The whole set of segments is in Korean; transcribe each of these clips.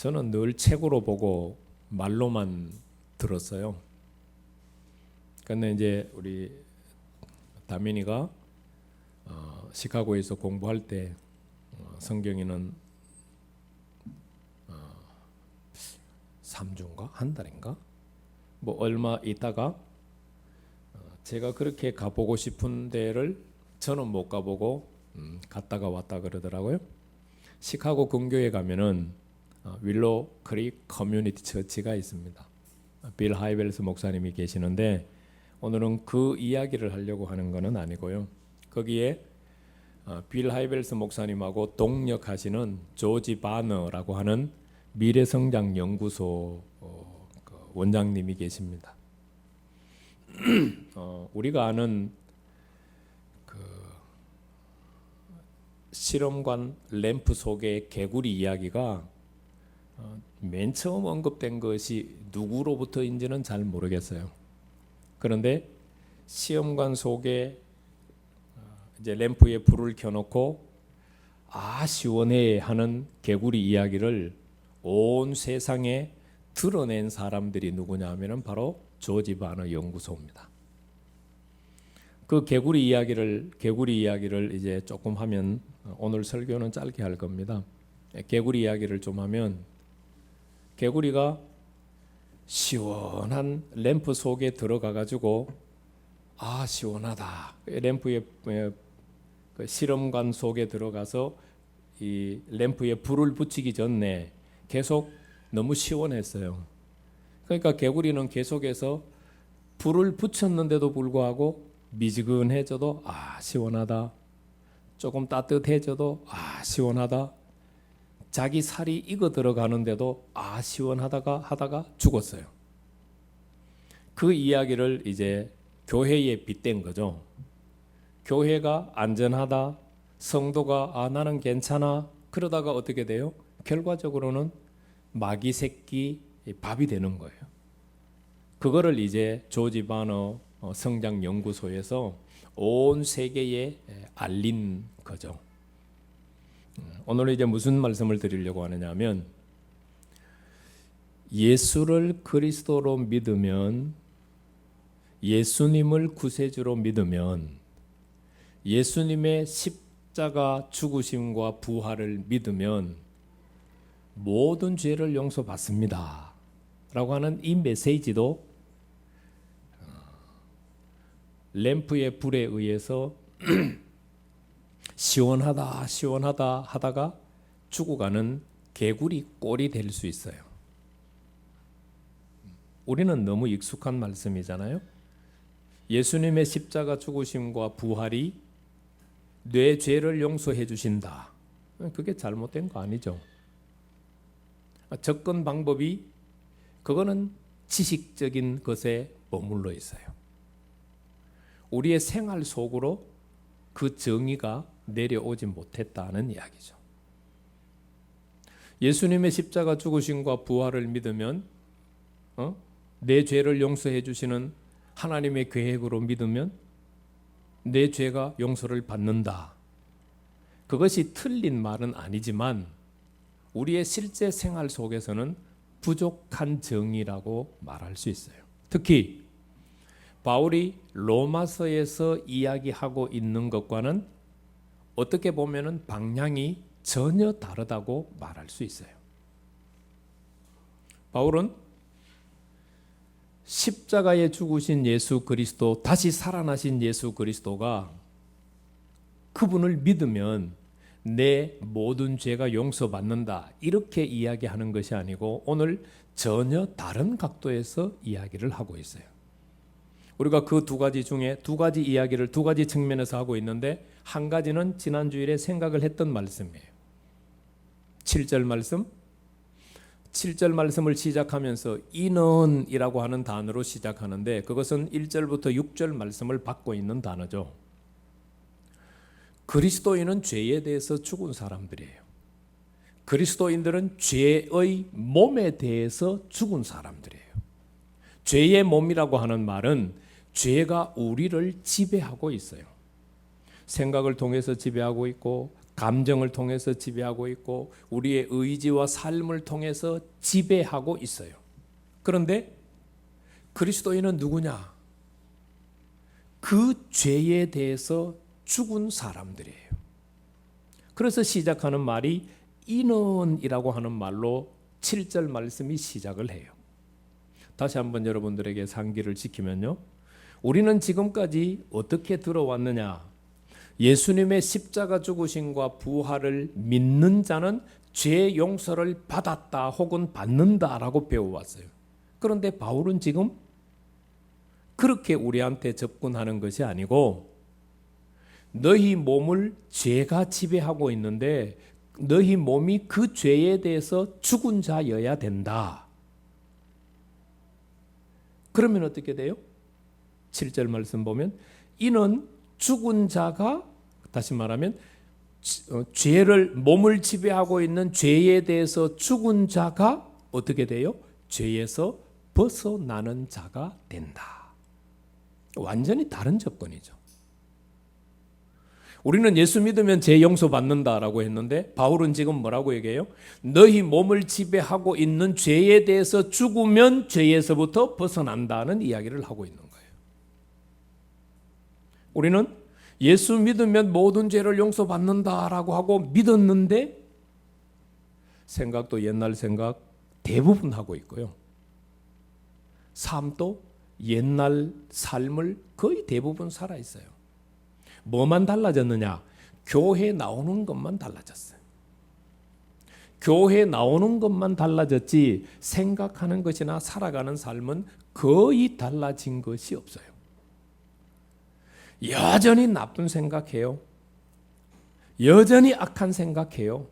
저는 늘 책으로 보고 말로만 들었어요. 근데 이제 우리 다민이가 시카고에서 공부할 때 성경에는 3주인가 한 달인가 뭐 얼마 있다가 제가 그렇게 가보고 싶은 데를 저는 못 가보고 갔다가 왔다 그러더라고요. 시카고 근교에 가면은 윌로우 크릭 커뮤니티 처치가 있습니다. 빌 하이벨스 목사님이 계시는데 오늘은 그 이야기를 하려고 하는 것은 아니고요. 거기에 빌 하이벨스 목사님하고 동역하시는 조지 바너라고 하는 미래성장 연구소 원장님이 계십니다. 우리가 아는 그 실험관 램프 속의 개구리 이야기가 맨 처음 언급된 것이 누구로부터인지는 잘 모르겠어요. 그런데 시험관 속에 이제 램프에 불을 켜놓고 시원해 하는 개구리 이야기를 온 세상에 드러낸 사람들이 누구냐 하면은 바로 조지 바너 연구소입니다. 그 개구리 이야기를 이제 조금 하면 오늘 설교는 짧게 할 겁니다. 개구리 이야기를 좀 하면 개구리가 시원한 램프 속에 들어가 가지고 시원하다. 램프에 그 실험관 속에 들어가서 이 램프에 불을 붙이기 전에 계속 너무 시원했어요. 그러니까 개구리는 계속해서 불을 붙였는데도 불구하고 미지근해져도 시원하다. 조금 따뜻해져도 시원하다. 자기 살이 익어 들어가는데도 시원하다가 하다가 죽었어요. 그 이야기를 이제 교회에 빗댄 거죠. 교회가 안전하다. 성도가 나는 괜찮아. 그러다가 어떻게 돼요? 결과적으로는 마귀 새끼 밥이 되는 거예요. 그거를 이제 조지 바너 성장 연구소에서 온 세계에 알린 거죠. 오늘 이제 무슨 말씀을 드리려고 하느냐면 예수를 그리스도로 믿으면, 예수님을 구세주로 믿으면, 예수님의 십자가 죽으심과 부활을 믿으면 모든 죄를 용서받습니다 라고 하는 이 메시지도 램프의 불에 의해서 시원하다 하다가 죽어가는 개구리 꼴이 될 수 있어요. 우리는 너무 익숙한 말씀이잖아요. 예수님의 십자가 죽으심과 부활이 내 죄를 용서해 주신다. 그게 잘못된 거 아니죠. 접근 방법이 그거는 지식적인 것에 머물러 있어요. 우리의 생활 속으로 그 정의가 내려오지 못했다는 이야기죠. 예수님의 십자가 죽으심과 부활을 믿으면 내 죄를 용서해 주시는 하나님의 계획으로 믿으면 내 죄가 용서를 받는다. 그것이 틀린 말은 아니지만 우리의 실제 생활 속에서는 부족한 정의라고 말할 수 있어요. 특히 바울이 로마서에서 이야기하고 있는 것과는 어떻게 보면은 방향이 전혀 다르다고 말할 수 있어요. 바울은 십자가에 죽으신 예수 그리스도, 다시 살아나신 예수 그리스도가 그분을 믿으면 내 모든 죄가 용서받는다 이렇게 이야기하는 것이 아니고 오늘 전혀 다른 각도에서 이야기를 하고 있어요. 우리가 그 두 가지 중에 두 가지 이야기를 두 가지 측면에서 하고 있는데 한 가지는 지난 주일에 생각을 했던 말씀이에요. 7절 말씀. 7절 말씀을 시작하면서 인언이라고 하는 단어로 시작하는데 그것은 1절부터 6절 말씀을 받고 있는 단어죠. 그리스도인은 죄에 대해서 죽은 사람들이에요. 그리스도인들은 죄의 몸에 대해서 죽은 사람들이에요. 죄의 몸이라고 하는 말은 죄가 우리를 지배하고 있어요. 생각을 통해서 지배하고 있고 감정을 통해서 지배하고 있고 우리의 의지와 삶을 통해서 지배하고 있어요. 그런데 그리스도인은 누구냐? 그 죄에 대해서 죽은 사람들이에요. 그래서 시작하는 말이 인언이라고 하는 말로 7절 말씀이 시작을 해요. 다시 한번 여러분들에게 상기를 시키면요. 우리는 지금까지 어떻게 들어왔느냐? 예수님의 십자가 죽으심과 부활을 믿는 자는 죄 용서를 받았다 혹은 받는다라고 배워왔어요. 그런데 바울은 지금 그렇게 우리한테 접근하는 것이 아니고 너희 몸을 죄가 지배하고 있는데 너희 몸이 그 죄에 대해서 죽은 자여야 된다. 그러면 어떻게 돼요? 7절 말씀 보면 이는 죽은 자가 다시 말하면 몸을 지배하고 있는 죄에 대해서 죽은 자가 어떻게 돼요? 죄에서 벗어나는 자가 된다. 완전히 다른 접근이죠. 우리는 예수 믿으면 죄 용서 받는다라고 했는데 바울은 지금 뭐라고 얘기해요? 너희 몸을 지배하고 있는 죄에 대해서 죽으면 죄에서부터 벗어난다는 이야기를 하고 있는 거예요. 우리는 예수 믿으면 모든 죄를 용서받는다라고 하고 믿었는데 생각도 옛날 생각 대부분 하고 있고요. 삶도 옛날 삶을 거의 대부분 살아 있어요. 뭐만 달라졌느냐? 교회 나오는 것만 달라졌어요. 교회 나오는 것만 달라졌지 생각하는 것이나 살아가는 삶은 거의 달라진 것이 없어요. 여전히 나쁜 생각해요. 여전히 악한 생각해요.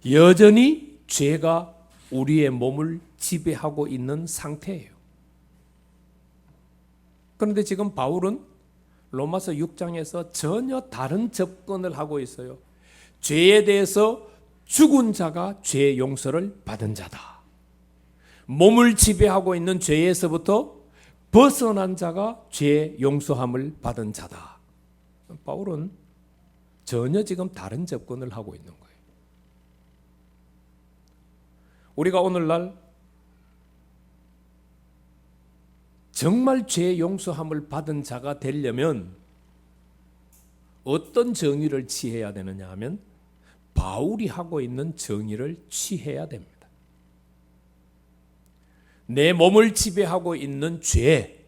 여전히 죄가 우리의 몸을 지배하고 있는 상태예요. 그런데 지금 바울은 로마서 6장에서 전혀 다른 접근을 하고 있어요. 죄에 대해서 죽은 자가 죄 용서를 받은 자다. 몸을 지배하고 있는 죄에서부터 벗어난 자가 죄 용서함을 받은 자다. 바울은 전혀 지금 다른 접근을 하고 있는 거예요. 우리가 오늘날 정말 죄 용서함을 받은 자가 되려면 어떤 정의를 취해야 되느냐 하면 바울이 하고 있는 정의를 취해야 됩니다. 내 몸을 지배하고 있는 죄,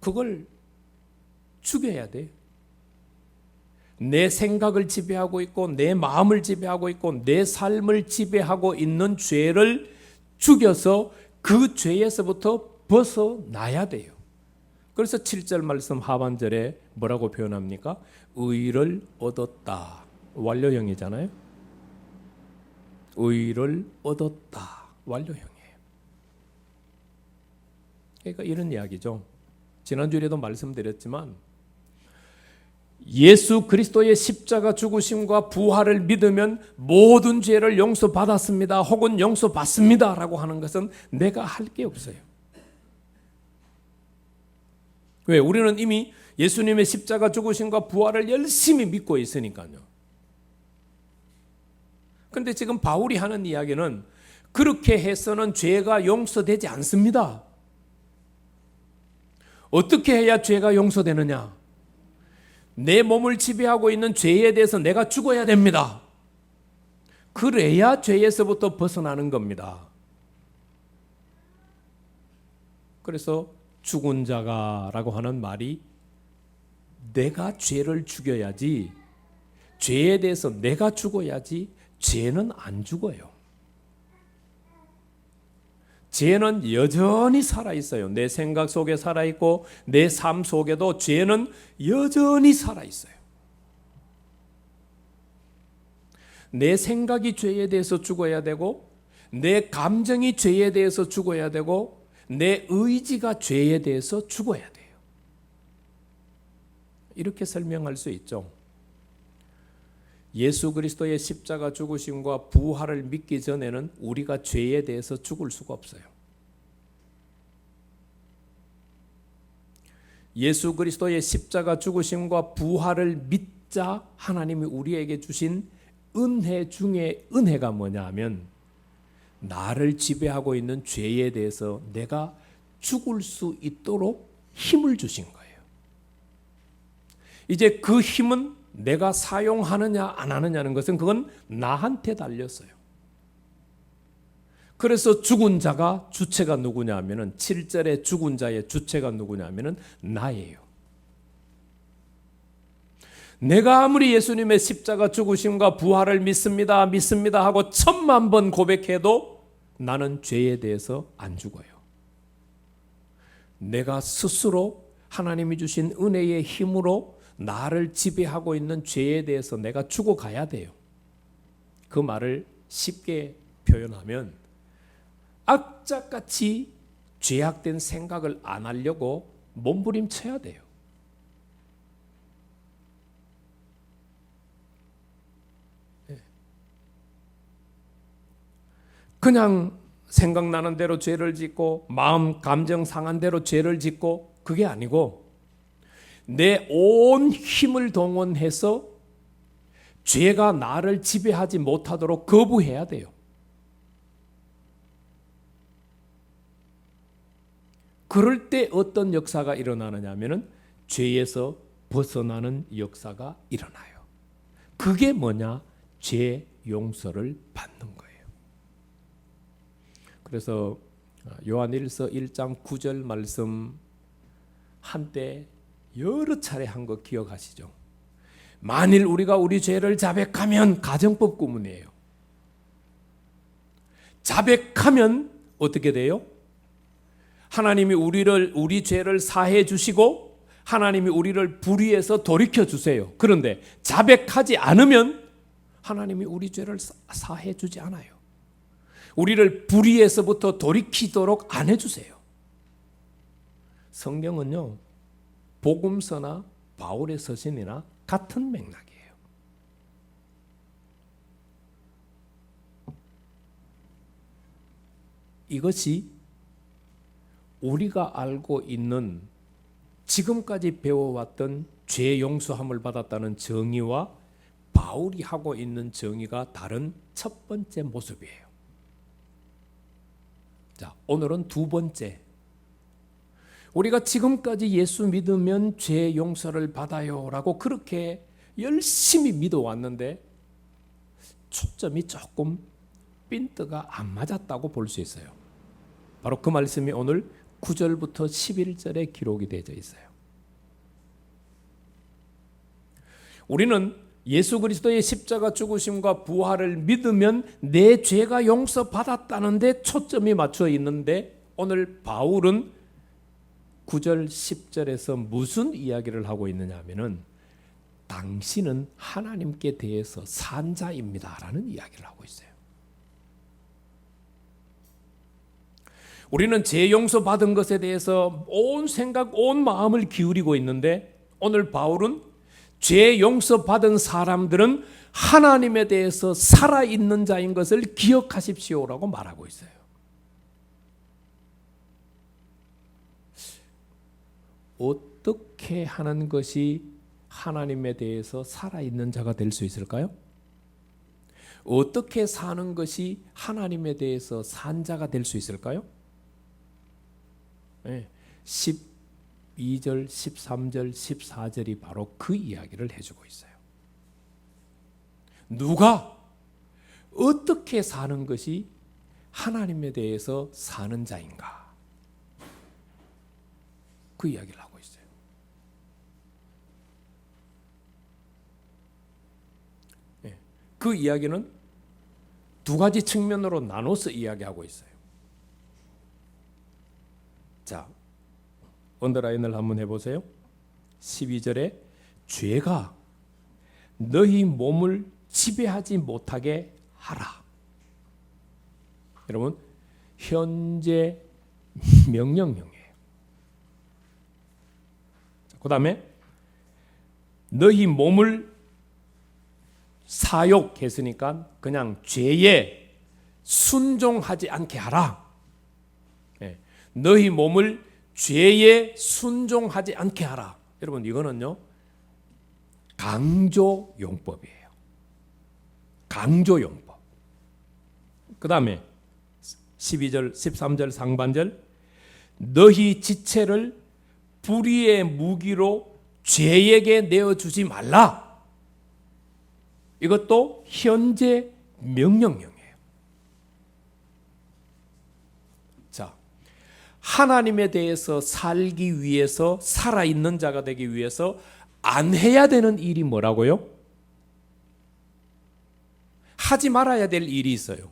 그걸 죽여야 돼요. 내 생각을 지배하고 있고 내 마음을 지배하고 있고 내 삶을 지배하고 있는 죄를 죽여서 그 죄에서부터 벗어나야 돼요. 그래서 7절 말씀 하반절에 뭐라고 표현합니까? 의를 얻었다. 완료형이잖아요. 의를 얻었다. 완료형이에요. 그러니까 이런 이야기죠. 지난주에도 말씀드렸지만 예수 그리스도의 십자가 죽으심과 부활을 믿으면 모든 죄를 용서받았습니다. 혹은 용서받습니다. 라고 하는 것은 내가 할 게 없어요. 왜? 우리는 이미 예수님의 십자가 죽으심과 부활을 열심히 믿고 있으니까요. 그런데 지금 바울이 하는 이야기는 그렇게 해서는 죄가 용서되지 않습니다. 어떻게 해야 죄가 용서되느냐? 내 몸을 지배하고 있는 죄에 대해서 내가 죽어야 됩니다. 그래야 죄에서부터 벗어나는 겁니다. 그래서 죽은 자가라고 하는 말이 내가 죄를 죽여야지, 죄에 대해서 내가 죽어야지 죄는 안 죽어요. 죄는 여전히 살아있어요. 내 생각 속에 살아있고 내 삶 속에도 죄는 여전히 살아있어요. 내 생각이 죄에 대해서 죽어야 되고 내 감정이 죄에 대해서 죽어야 되고 내 의지가 죄에 대해서 죽어야 돼요. 이렇게 설명할 수 있죠. 예수 그리스도의 십자가 죽으심과 부활을 믿기 전에는 우리가 죄에 대해서 죽을 수가 없어요. 예수 그리스도의 십자가 죽으심과 부활을 믿자 하나님이 우리에게 주신 은혜 중에 은혜가 뭐냐 하면 나를 지배하고 있는 죄에 대해서 내가 죽을 수 있도록 힘을 주신 거예요. 이제 그 힘은 내가 사용하느냐 안 하느냐는 것은 그건 나한테 달렸어요. 그래서 죽은 자가 주체가 누구냐 하면은 7절에 죽은 자의 주체가 누구냐 하면은 나예요. 내가 아무리 예수님의 십자가 죽으심과 부활을 믿습니다 하고 1000만 번 고백해도 나는 죄에 대해서 안 죽어요. 내가 스스로 하나님이 주신 은혜의 힘으로 나를 지배하고 있는 죄에 대해서 내가 죽어가야 돼요. 그 말을 쉽게 표현하면 악착같이 죄악된 생각을 안 하려고 몸부림쳐야 돼요. 그냥 생각나는 대로 죄를 짓고 마음 감정 상한 대로 죄를 짓고 그게 아니고 내 온 힘을 동원해서 죄가 나를 지배하지 못하도록 거부해야 돼요. 그럴 때 어떤 역사가 일어나느냐 하면은 죄에서 벗어나는 역사가 일어나요. 그게 뭐냐? 죄 용서를 받는 거예요. 그래서 요한일서 1장 9절 말씀 한때 여러 차례 한 거 기억하시죠? 만일 우리가 우리 죄를 자백하면 가정법 구문이에요. 자백하면 어떻게 돼요? 하나님이 우리 죄를 사해 주시고 하나님이 우리를 불의해서 돌이켜 주세요. 그런데 자백하지 않으면 하나님이 우리 죄를 사해 주지 않아요. 우리를 불의에서부터 돌이키도록 안 해주세요. 성경은요, 복음서나 바울의 서신이나 같은 맥락이에요. 이것이 우리가 알고 있는 지금까지 배워왔던 죄 용서함을 받았다는 정의와 바울이 하고 있는 정의가 다른 첫 번째 모습이에요. 자, 오늘은 두 번째. 우리가 지금까지 예수 믿으면 죄 용서를 받아요 라고 그렇게 열심히 믿어왔는데 초점이 조금 핀트가 안 맞았다고 볼 수 있어요. 바로 그 말씀이 오늘 9절부터 11절에 기록이 되어 있어요. 우리는 예수 그리스도의 십자가 죽으심과 부활을 믿으면 내 죄가 용서받았다는 데 초점이 맞춰 있는데 오늘 바울은 9절 10절에서 무슨 이야기를 하고 있느냐 하면은 당신은 하나님께 대해서 산 자입니다 라는 이야기를 하고 있어요. 우리는 죄 용서받은 것에 대해서 온 생각, 온 마음을 기울이고 있는데 오늘 바울은 죄 용서받은 사람들은 하나님에 대해서 살아있는 자인 것을 기억하십시오라고 말하고 있어요. 어떻게 하는 것이 하나님에 대해서 살아있는 자가 될 수 있을까요? 어떻게 사는 것이 하나님에 대해서 산 자가 될 수 있을까요? 12절, 13절, 14절이 바로 그 이야기를 해주고 있어요. 누가 어떻게 사는 것이 하나님에 대해서 사는 자인가? 그 이야기를 하고 있어요. 그 이야기는 두 가지 측면으로 나눠서 이야기하고 있어요. 자, 언더라인을 한번 해보세요. 12절에 죄가 너희 몸을 지배하지 못하게 하라. 여러분, 현재 명령형이에요. 그 다음에 너희 몸을 사욕했으니까 그냥 죄에 순종하지 않게 하라. 너희 몸을 죄에 순종하지 않게 하라. 여러분 이거는요 강조용법이에요. 강조용법. 그 다음에 12절 13절 상반절 너희 지체를 불의의 무기로 죄에게 내어주지 말라. 이것도 현재 명령형이에요. 자, 하나님에 대해서 살기 위해서 살아있는 자가 되기 위해서 안 해야 되는 일이 뭐라고요? 하지 말아야 될 일이 있어요.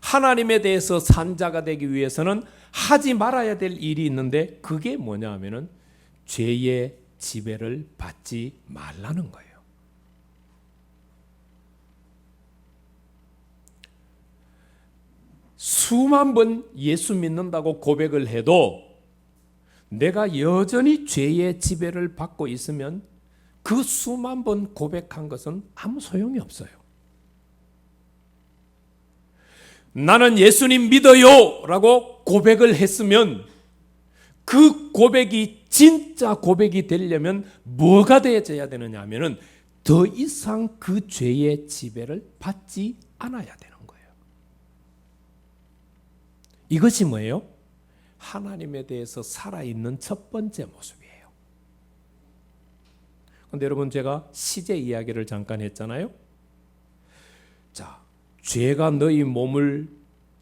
하나님에 대해서 산 자가 되기 위해서는 하지 말아야 될 일이 있는데 그게 뭐냐 하면은 죄의 지배를 받지 말라는 거예요. 수만 번 예수 믿는다고 고백을 해도 내가 여전히 죄의 지배를 받고 있으면 그 수만 번 고백한 것은 아무 소용이 없어요. 나는 예수님 믿어요 라고 고백을 했으면 그 고백이 진짜 고백이 되려면 뭐가 되어야 되느냐 하면은 더 이상 그 죄의 지배를 받지 않아야 되는 거예요. 이것이 뭐예요? 하나님에 대해서 살아있는 첫 번째 모습이에요. 그런데 여러분 제가 시제 이야기를 잠깐 했잖아요. 자, 죄가 너희 몸을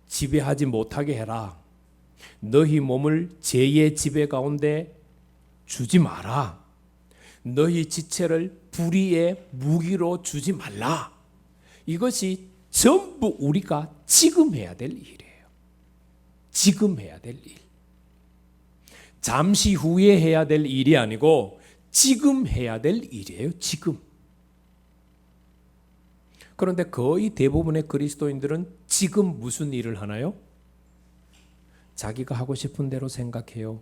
지배하지 못하게 해라. 너희 몸을 죄의 지배 가운데 주지 마라. 너희 지체를 불의의 무기로 주지 말라. 이것이 전부 우리가 지금 해야 될 일이에요. 지금 해야 될 일. 잠시 후에 해야 될 일이 아니고 지금 해야 될 일이에요. 지금. 그런데 거의 대부분의 그리스도인들은 지금 무슨 일을 하나요? 자기가 하고 싶은 대로 생각해요.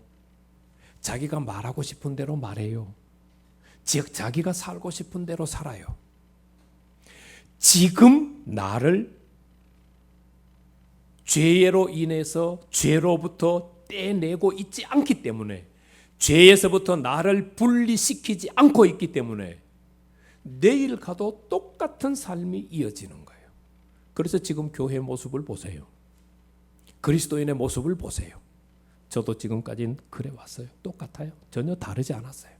자기가 말하고 싶은 대로 말해요. 즉 자기가 살고 싶은 대로 살아요. 지금 나를 죄로 인해서 죄로부터 떼내고 있지 않기 때문에, 죄에서부터 나를 분리시키지 않고 있기 때문에 내일 가도 똑같은 삶이 이어지는 거예요. 그래서 지금 교회 모습을 보세요. 그리스도인의 모습을 보세요. 저도 지금까지는 그래 왔어요. 똑같아요. 전혀 다르지 않았어요.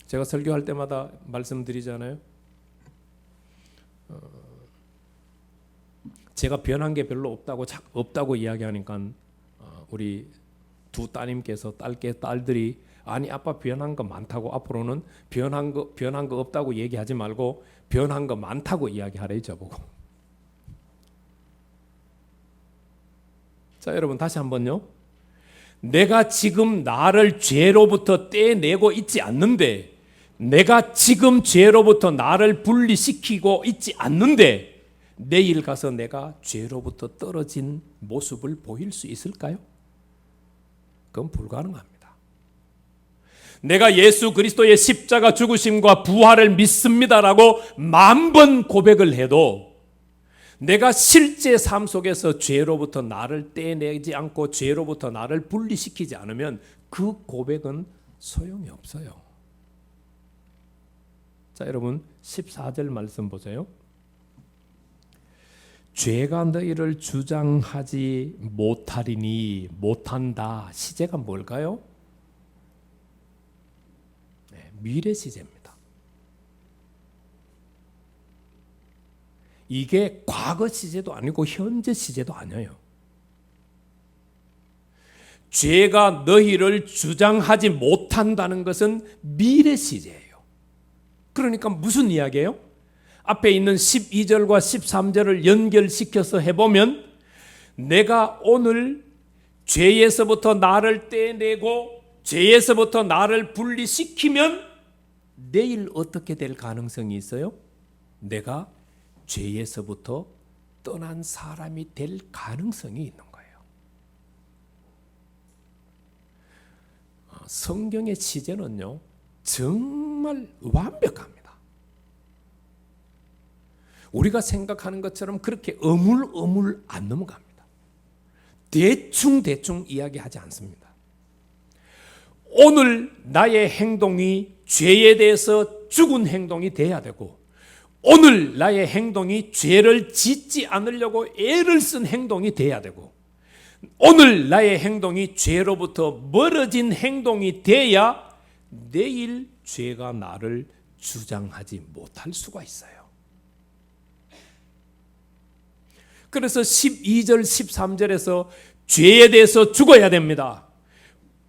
제가 설교할 때마다 말씀드리잖아요. 제가 변한 게 별로 없다고 이야기하니까 우리 두 따님께서 딸들이 아니 아빠 변한 거 많다고, 앞으로는 변한 거 없다고 얘기하지 말고 변한 거 많다고 이야기하래요 저보고. 자 여러분 다시 한번요. 내가 지금 나를 죄로부터 떼내고 있지 않는데, 내가 지금 죄로부터 나를 분리시키고 있지 않는데 내일 가서 내가 죄로부터 떨어진 모습을 보일 수 있을까요? 그건 불가능합니다. 내가 예수 그리스도의 십자가 죽으심과 부활을 믿습니다라고 10,000번 고백을 해도 내가 실제 삶 속에서 죄로부터 나를 떼내지 않고 죄로부터 나를 분리시키지 않으면 그 고백은 소용이 없어요. 자 여러분 14절 말씀 보세요. 죄가 너희를 주장하지 못하리니, 못한다. 시제가 뭘까요? 네, 미래 시제입니다. 이게 과거 시제도 아니고 현재 시제도 아니에요. 죄가 너희를 주장하지 못한다는 것은 미래 시제예요. 그러니까 무슨 이야기예요? 앞에 있는 12절과 13절을 연결시켜서 해보면 내가 오늘 죄에서부터 나를 떼내고 죄에서부터 나를 분리시키면 내일 어떻게 될 가능성이 있어요? 내가 죄에서부터 떠난 사람이 될 가능성이 있는 거예요. 성경의 시제는요 정말 완벽합니다. 우리가 생각하는 것처럼 그렇게 어물어물 안 넘어갑니다. 대충 이야기하지 않습니다. 오늘 나의 행동이 죄에 대해서 죽은 행동이 돼야 되고, 오늘 나의 행동이 죄를 짓지 않으려고 애를 쓴 행동이 돼야 되고, 오늘 나의 행동이 죄로부터 멀어진 행동이 돼야 내일 죄가 나를 주장하지 못할 수가 있어요. 그래서 12절 13절에서 죄에 대해서 죽어야 됩니다.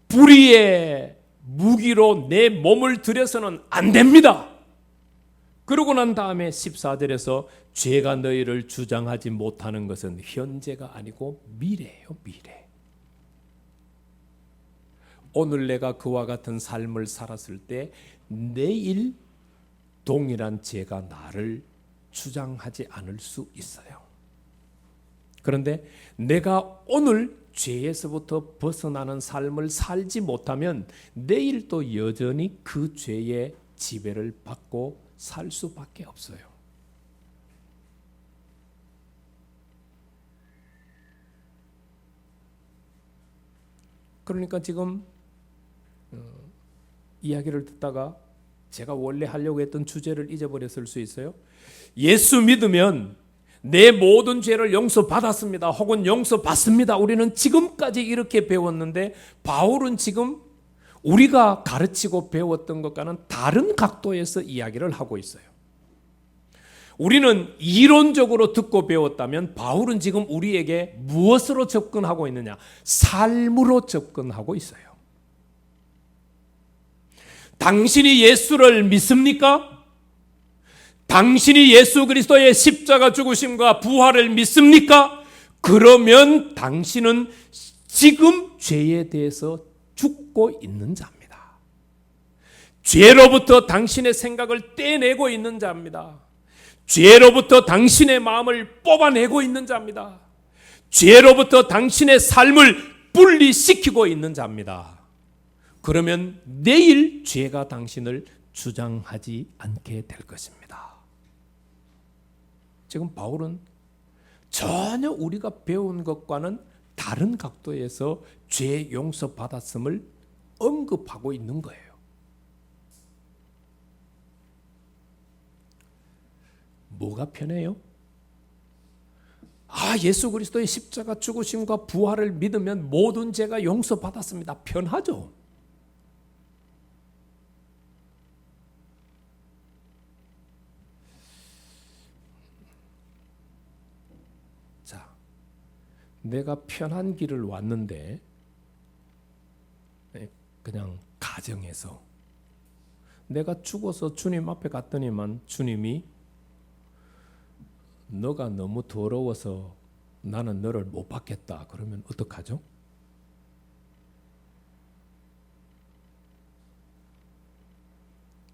불의의 무기로 내 몸을 들여서는 안 됩니다. 그러고 난 다음에 14절에서 죄가 너희를 주장하지 못하는 것은 현재가 아니고 미래예요, 미래. 오늘 내가 그와 같은 삶을 살았을 때 내일 동일한 죄가 나를 주장하지 않을 수 있어요. 그런데 내가 오늘 죄에서부터 벗어나는 삶을 살지 못하면 내일 또 여전히 그 죄의 지배를 받고 살 수밖에 없어요. 그러니까 지금 이야기를 듣다가 제가 원래 하려고 했던 주제를 잊어버렸을 수 있어요. 예수 믿으면 내 모든 죄를 용서받았습니다. 혹은 용서받습니다. 우리는 지금까지 이렇게 배웠는데 바울은 지금 우리가 가르치고 배웠던 것과는 다른 각도에서 이야기를 하고 있어요. 우리는 이론적으로 듣고 배웠다면 바울은 지금 우리에게 무엇으로 접근하고 있느냐? 삶으로 접근하고 있어요. 당신이 예수를 믿습니까? 당신이 예수 그리스도의 십자가 죽으심과 부활을 믿습니까? 그러면 당신은 지금 죄에 대해서 죽고 있는 자입니다. 죄로부터 당신의 생각을 떼내고 있는 자입니다. 죄로부터 당신의 마음을 뽑아내고 있는 자입니다. 죄로부터 당신의 삶을 분리시키고 있는 자입니다. 그러면 내일 죄가 당신을 주장하지 않게 될 것입니다. 지금 바울은 전혀 우리가 배운 것과는 다른 각도에서 죄 용서 받았음을 언급하고 있는 거예요. 뭐가 편해요? 예수 그리스도의 십자가 죽으심과 부활을 믿으면 모든 죄가 용서받았습니다. 편하죠? 자, 내가 편한 길을 왔는데 그냥 가정에서 내가 죽어서 주님 앞에 갔더니만 주님이 너가 너무 더러워서 나는 너를 못 받겠다. 그러면 어떡하죠?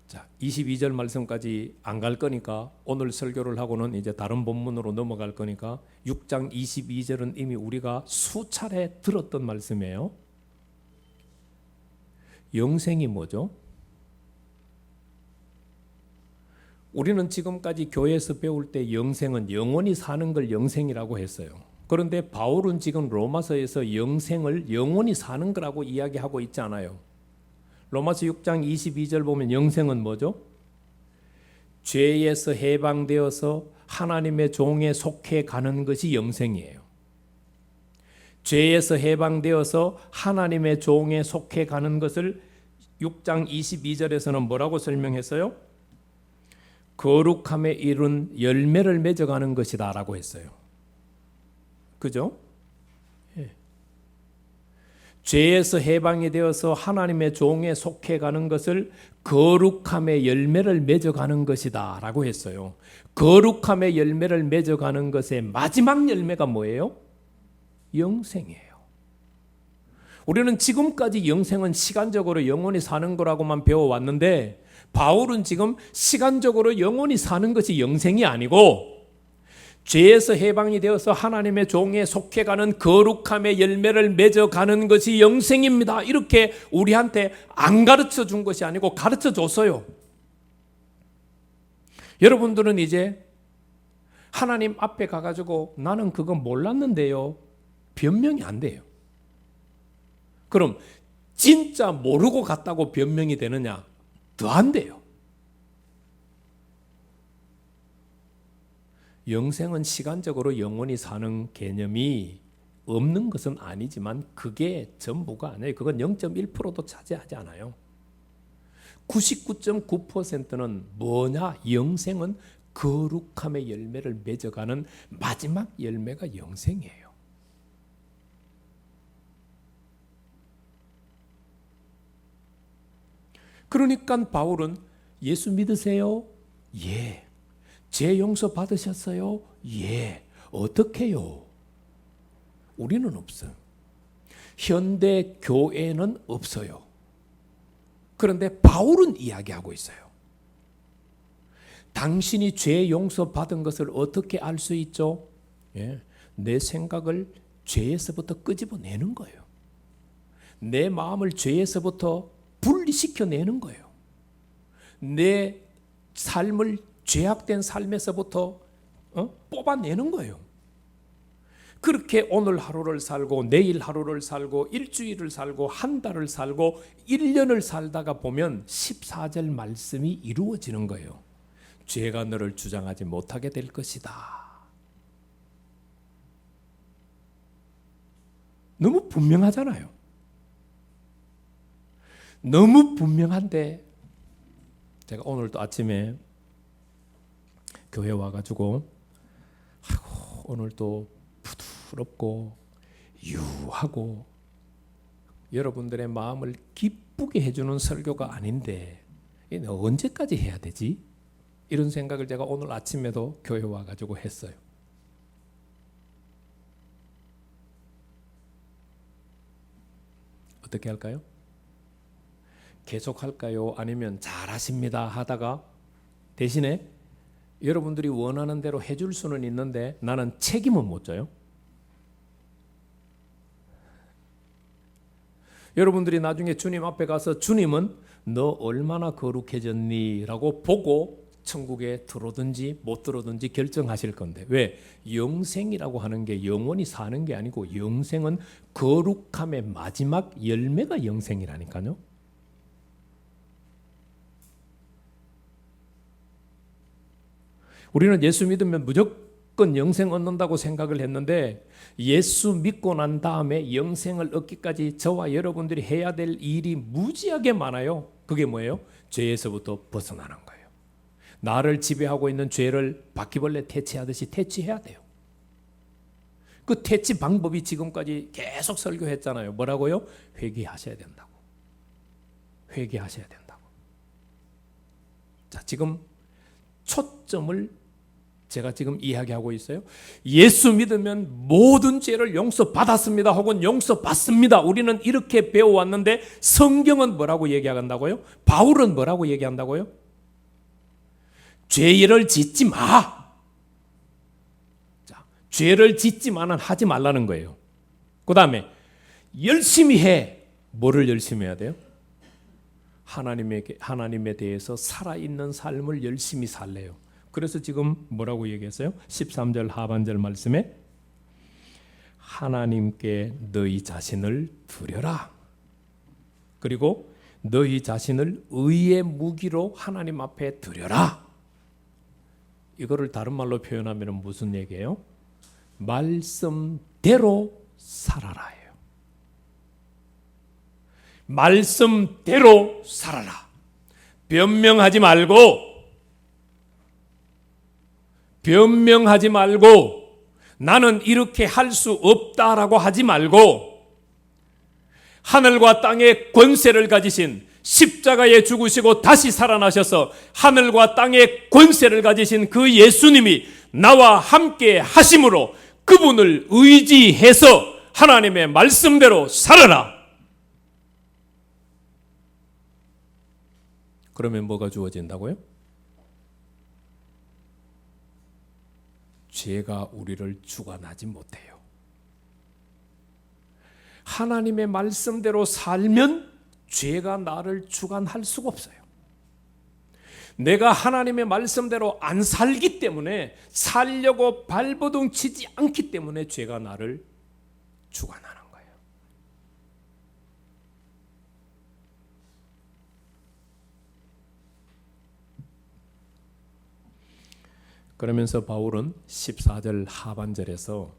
자, 22절 말씀까지 안 갈 거니까 오늘 설교를 하고는 이제 다른 본문으로 넘어갈 거니까 6장 22절은 이미 우리가 수차례 들었던 말씀이에요. 영생이 뭐죠? 우리는 지금까지 교회에서 배울 때 영생은 영원히 사는 걸 영생이라고 했어요. 그런데 바울은 지금 로마서에서 영생을 영원히 사는 거라고 이야기하고 있지 않아요. 로마서 6장 22절 보면 영생은 뭐죠? 죄에서 해방되어서 하나님의 종에 속해 가는 것이 영생이에요. 죄에서 해방되어서 하나님의 종에 속해 가는 것을 6장 22절에서는 뭐라고 설명했어요? 거룩함에 이른 열매를 맺어가는 것이다 라고 했어요. 그죠? 예. 죄에서 해방이 되어서 하나님의 종에 속해가는 것을 거룩함의 열매를 맺어가는 것이다 라고 했어요. 거룩함의 열매를 맺어가는 것의 마지막 열매가 뭐예요? 영생이에요. 우리는 지금까지 영생은 시간적으로 영원히 사는 거라고만 배워왔는데 바울은 지금 시간적으로 영원히 사는 것이 영생이 아니고 죄에서 해방이 되어서 하나님의 종에 속해가는 거룩함의 열매를 맺어가는 것이 영생입니다. 이렇게 우리한테 안 가르쳐 준 것이 아니고 가르쳐 줬어요. 여러분들은 이제 하나님 앞에 가가지고 나는 그거 몰랐는데요. 변명이 안 돼요. 그럼 진짜 모르고 갔다고 변명이 되느냐? 더 안 돼요. 영생은 시간적으로 영원히 사는 개념이 없는 것은 아니지만 그게 전부가 아니에요. 그건 0.1%도 차지하지 않아요. 99.9%는 뭐냐? 영생은 거룩함의 열매를 맺어가는 마지막 열매가 영생이에요. 그러니까 바울은 예수 믿으세요? 예. 죄 용서 받으셨어요? 예. 어떻게요? 우리는 없어요. 현대 교회는 없어요. 그런데 바울은 이야기하고 있어요. 당신이 죄 용서 받은 것을 어떻게 알 수 있죠? 예. 내 생각을 죄에서부터 끄집어내는 거예요. 내 마음을 죄에서부터 분리시켜내는 거예요. 내 삶을 죄악된 삶에서부터 뽑아내는 거예요. 그렇게 오늘 하루를 살고 내일 하루를 살고 일주일을 살고 한 달을 살고 1년을 살다가 보면 14절 말씀이 이루어지는 거예요. 죄가 너를 주장하지 못하게 될 것이다. 너무 분명하잖아요. 너무 분명한데 제가 오늘 또 아침에 교회 와가지고 오늘 또 부드럽고 유하고 여러분들의 마음을 기쁘게 해주는 설교가 아닌데 언제까지 해야 되지? 이런 생각을 제가 오늘 아침에도 교회 와가지고 했어요. 어떻게 할까요? 계속 할까요? 아니면 잘하십니다 하다가 대신에 여러분들이 원하는 대로 해줄 수는 있는데 나는 책임은 못 져요. 여러분들이 나중에 주님 앞에 가서 주님은 너 얼마나 거룩해졌니? 라고 보고 천국에 들어오든지 못 들어오든지 결정하실 건데 왜? 영생이라고 하는 게 영원히 사는 게 아니고 영생은 거룩함의 마지막 열매가 영생이라니까요. 우리는 예수 믿으면 무조건 영생 얻는다고 생각을 했는데 예수 믿고 난 다음에 영생을 얻기까지 저와 여러분들이 해야 될 일이 무지하게 많아요. 그게 뭐예요? 죄에서부터 벗어나는 거예요. 나를 지배하고 있는 죄를 바퀴벌레 퇴치하듯이 퇴치해야 돼요. 그 퇴치 방법이 지금까지 계속 설교했잖아요. 뭐라고요? 회개하셔야 된다고. 회개하셔야 된다고. 자, 지금 초점을 제가 지금 이야기하고 있어요. 예수 믿으면 모든 죄를 용서받았습니다. 혹은 용서받습니다. 우리는 이렇게 배워왔는데 성경은 뭐라고 얘기한다고요? 바울은 뭐라고 얘기한다고요? 죄를 짓지 마. 자, 죄를 짓지만은 하지 말라는 거예요. 그 다음에 열심히 해. 뭐를 열심히 해야 돼요? 하나님에 대해서 살아있는 삶을 열심히 살래요. 그래서 지금 뭐라고 얘기했어요? 13절 하반절 말씀에 하나님께 너희 자신을 드려라. 그리고 너희 자신을 의의 무기로 하나님 앞에 드려라. 이거를 다른 말로 표현하면 무슨 얘기예요? 말씀대로 살아라예요. 말씀대로 살아라. 변명하지 말고 나는 이렇게 할 수 없다라고 하지 말고 하늘과 땅의 권세를 가지신 십자가에 죽으시고 다시 살아나셔서 하늘과 땅의 권세를 가지신 그 예수님이 나와 함께 하심으로 그분을 의지해서 하나님의 말씀대로 살아라. 그러면 뭐가 주어진다고요? 죄가 우리를 주관하지 못해요. 하나님의 말씀대로 살면 죄가 나를 주관할 수가 없어요. 내가 하나님의 말씀대로 안 살기 때문에 살려고 발버둥 치지 않기 때문에 죄가 나를 주관하는 거예요. 그러면서 바울은 14절 하반절에서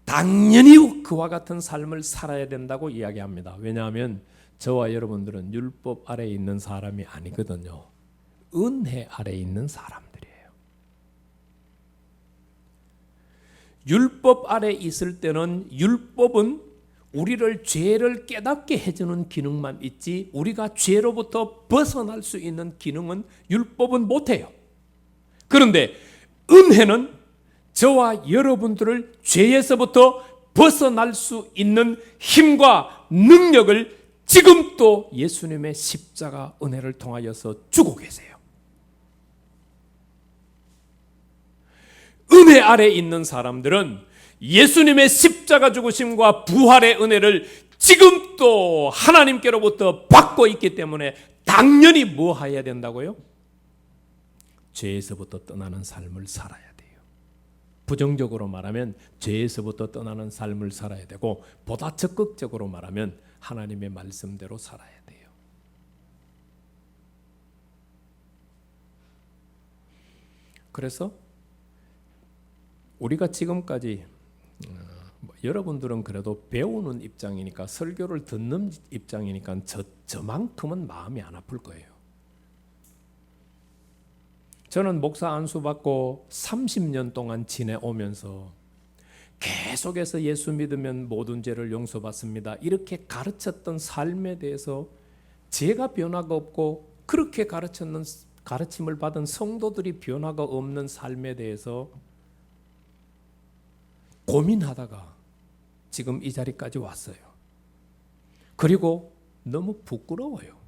당연히 그와 같은 삶을 살아야 된다고 이야기합니다. 왜냐하면 저와 여러분들은 율법 아래에 있는 사람이 아니거든요. 은혜 아래에 있는 사람들이에요. 율법 아래에 있을 때는 율법은 우리를 죄를 깨닫게 해주는 기능만 있지 우리가 죄로부터 벗어날 수 있는 기능은 율법은 못해요. 그런데 은혜는 저와 여러분들을 죄에서부터 벗어날 수 있는 힘과 능력을 지금 또 예수님의 십자가 은혜를 통하여서 주고 계세요. 은혜 아래 있는 사람들은 예수님의 십자가 죽으심과 부활의 은혜를 지금 또 하나님께로부터 받고 있기 때문에 당연히 뭐 해야 된다고요? 죄에서부터 떠나는 삶을 살아야 돼요. 부정적으로 말하면 죄에서부터 떠나는 삶을 살아야 되고 보다 적극적으로 말하면 하나님의 말씀대로 살아야 돼요. 그래서 우리가 지금까지 여러분들은 그래도 배우는 입장이니까 설교를 듣는 입장이니까 저만큼은 마음이 안 아플 거예요. 저는 목사 안수 받고 30년 동안 지내오면서 계속해서 예수 믿으면 모든 죄를 용서받습니다. 이렇게 가르쳤던 삶에 대해서 제가 변화가 없고 그렇게 가르침을 받은 성도들이 변화가 없는 삶에 대해서 고민하다가 지금 이 자리까지 왔어요. 그리고 너무 부끄러워요.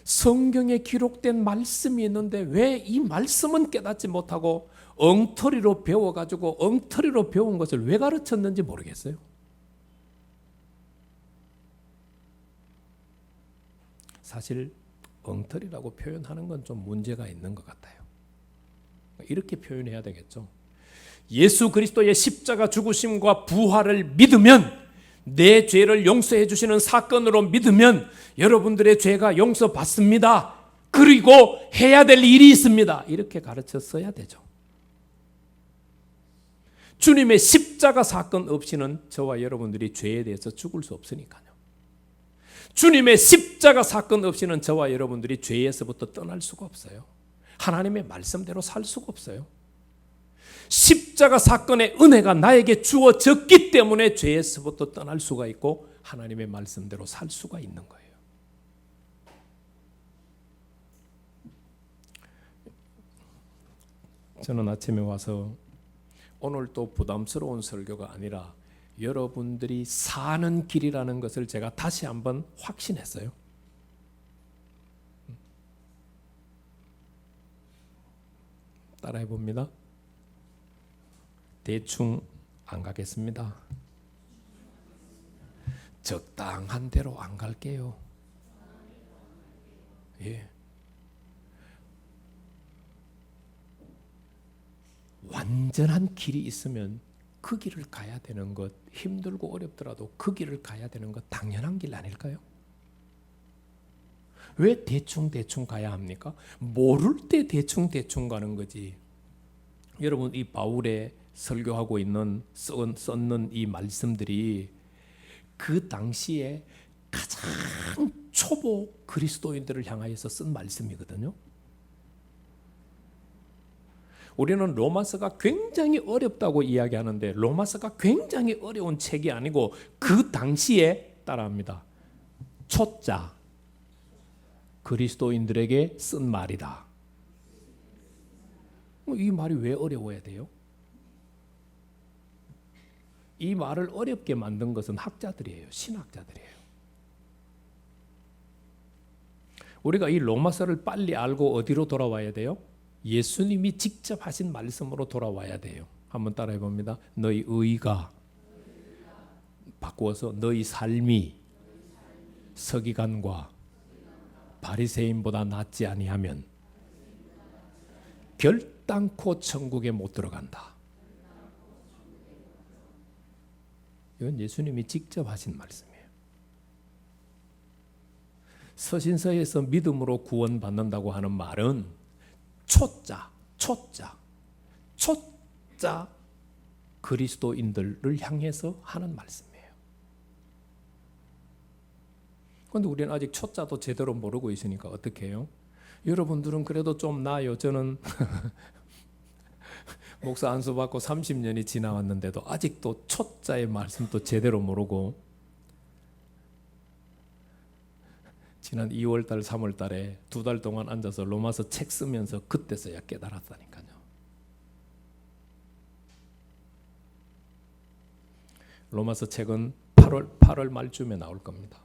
성경에 기록된 말씀이 있는데 왜 이 말씀은 깨닫지 못하고 엉터리로 배워가지고 엉터리로 배운 것을 왜 가르쳤는지 모르겠어요. 사실 엉터리라고 표현하는 건 좀 문제가 있는 것 같아요. 이렇게 표현해야 되겠죠. 예수 그리스도의 십자가 죽으심과 부활을 믿으면 내 죄를 용서해 주시는 사건으로 믿으면 여러분들의 죄가 용서받습니다. 그리고 해야 될 일이 있습니다. 이렇게 가르쳤어야 되죠. 주님의 십자가 사건 없이는 저와 여러분들이 죄에 대해서 죽을 수 없으니까요. 주님의 십자가 사건 없이는 저와 여러분들이 죄에서부터 떠날 수가 없어요. 하나님의 말씀대로 살 수가 없어요. 십자가 사건의 은혜가 나에게 주어졌기 때문에 죄에서부터 떠날 수가 있고 하나님의 말씀대로 살 수가 있는 거예요. 저는 아침에 와서 오늘 또 부담스러운 설교가 아니라 여러분들이 사는 길이라는 것을 제가 다시 한번 확신했어요. 따라해 봅니다. 대충 안 가겠습니다. 적당한 대로 안 갈게요. 예. 완전한 길이 있으면 그 길을 가야 되는 것, 힘들고 어렵더라도 그 길을 가야 되는 것 당연한 길 아닐까요? 왜 대충 가야 합니까? 모를 때 대충 가는 거지. 여러분, 이 바울의 설교하고 있는 썼는 이 말씀들이 그 당시에 가장 초보 그리스도인들을 향하여서 쓴 말씀이거든요. 우리는 로마서가 굉장히 어렵다고 이야기하는데 로마서가 굉장히 어려운 책이 아니고 그 당시에 따라합니다. 초짜 그리스도인들에게 쓴 말이다. 이 말이 왜 어려워야 돼요? 이 말을 어렵게 만든 것은 학자들이에요. 신학자들이에요. 우리가 이 로마서를 빨리 알고 어디로 돌아와야 돼요? 예수님이 직접 하신 말씀으로 돌아와야 돼요. 한번 따라해 봅니다. 너희 의가 바꾸어서 너희 삶이 서기관과 바리새인보다 낫지 아니하면 결단코 천국에 못 들어간다. 이건 예수님이 직접 하신 말씀이에요. 서신서에서 믿음으로 구원받는다고 하는 말은 초자 그리스도인들을 향해서 하는 말씀이에요. 그런데 우리는 아직 초자도 제대로 모르고 있으니까 어떻게 해요? 여러분들은 그래도 좀 나아요. 저는 목사 안수 받고 30년이 지나왔는데도 아직도 초자의 말씀도 제대로 모르고, 지난 2월달 3월달에 2달 동안 앉아서 로마서 책 쓰면서 그때서야 깨달았다니까요. 로마서 책은 8월 말쯤에 나올 겁니다.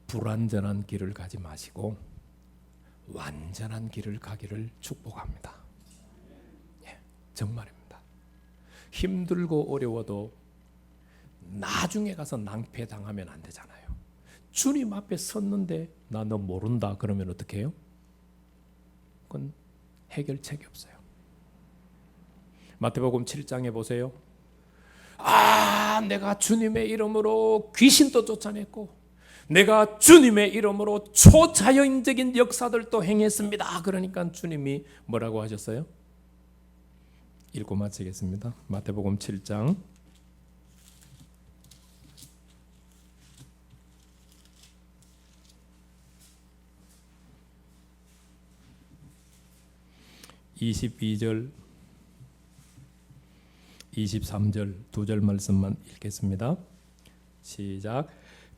불완전한 길을 가지 마시고 완전한 길을 가기를 축복합니다. 예, 정말입니다. 힘들고 어려워도 나중에 가서 낭패당하면 안 되잖아요. 주님 앞에 섰는데 나 너 모른다 그러면 어떻게 해요? 그건 해결책이 없어요. 마태복음 7장에 보세요. 내가 주님의 이름으로 귀신도 쫓아냈고 내가 주님의 이름으로 초자연적인 역사들도 행했습니다. 그러니까 주님이 뭐라고 하셨어요? 읽고 마치겠습니다. 마태복음 7장 22절 23절 두 절 말씀만 읽겠습니다. 시작.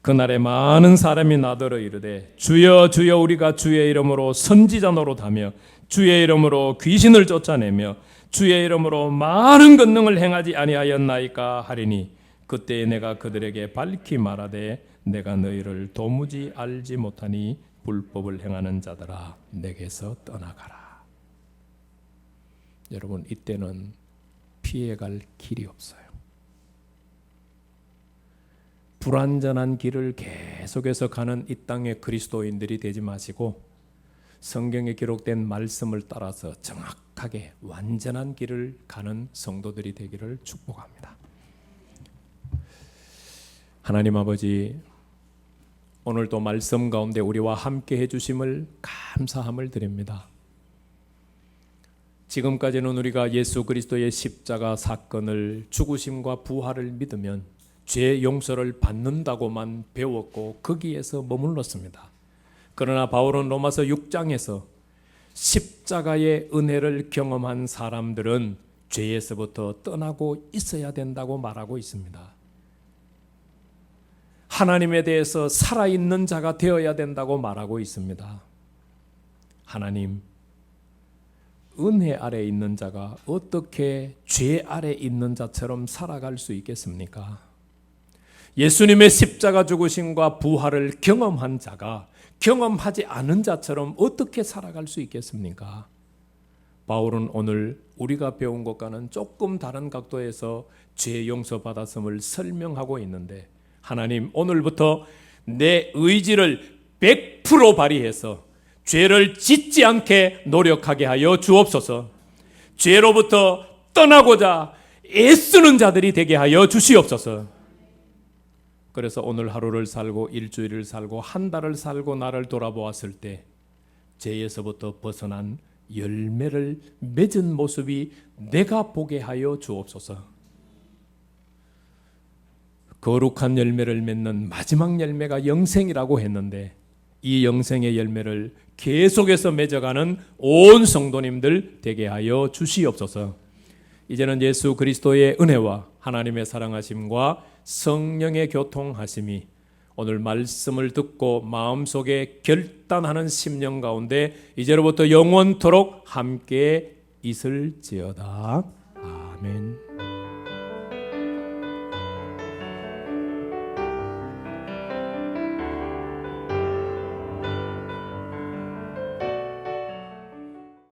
그날에 많은 사람이 나더러 이르되 주여 주여 우리가 주의 이름으로 선지자 노릇하며 주의 이름으로 귀신을 쫓아내며 주의 이름으로 많은 권능을 행하지 아니하였나이까 하리니 그때에 내가 그들에게 밝히 말하되 내가 너희를 도무지 알지 못하니 불법을 행하는 자들아 내게서 떠나가라. 여러분, 이때는 피해갈 길이 없어요. 불완전한 길을 계속해서 가는 이 땅의 그리스도인들이 되지 마시고 성경에 기록된 말씀을 따라서 정확하게 완전한 길을 가는 성도들이 되기를 축복합니다. 하나님 아버지, 오늘도 말씀 가운데 우리와 함께 해주심을 감사함을 드립니다. 지금까지는 우리가 예수 그리스도의 십자가 사건을, 죽으심과 부활을 믿으면 죄 용서를 받는다고만 배웠고 거기에서 머물렀습니다. 그러나 바울은 로마서 6장에서 십자가의 은혜를 경험한 사람들은 죄에서부터 떠나고 있어야 된다고 말하고 있습니다. 하나님에 대해서 살아있는 자가 되어야 된다고 말하고 있습니다. 하나님, 은혜 아래 있는 자가 어떻게 죄 아래 있는 자처럼 살아갈 수 있겠습니까? 예수님의 십자가 죽으심과 부활을 경험한 자가 경험하지 않은 자처럼 어떻게 살아갈 수 있겠습니까? 바울은 오늘 우리가 배운 것과는 조금 다른 각도에서 죄 용서받았음을 설명하고 있는데, 하나님, 오늘부터 내 의지를 100% 발휘해서 죄를 짓지 않게 노력하게 하여 주옵소서. 죄로부터 떠나고자 애쓰는 자들이 되게 하여 주시옵소서. 그래서 오늘 하루를 살고 일주일을 살고 한 달을 살고 나를 돌아보았을 때 죄에서부터 벗어난 열매를 맺은 모습이 내가 보게 하여 주옵소서. 거룩한 열매를 맺는 마지막 열매가 영생이라고 했는데 이 영생의 열매를 계속해서 맺어가는 온 성도님들 되게 하여 주시옵소서. 이제는 예수 그리스도의 은혜와 하나님의 사랑하심과 성령의 교통하심이 오늘 말씀을 듣고 마음속에 결단하는 심령 가운데 이제로부터 영원토록 함께 있을지어다. 아멘.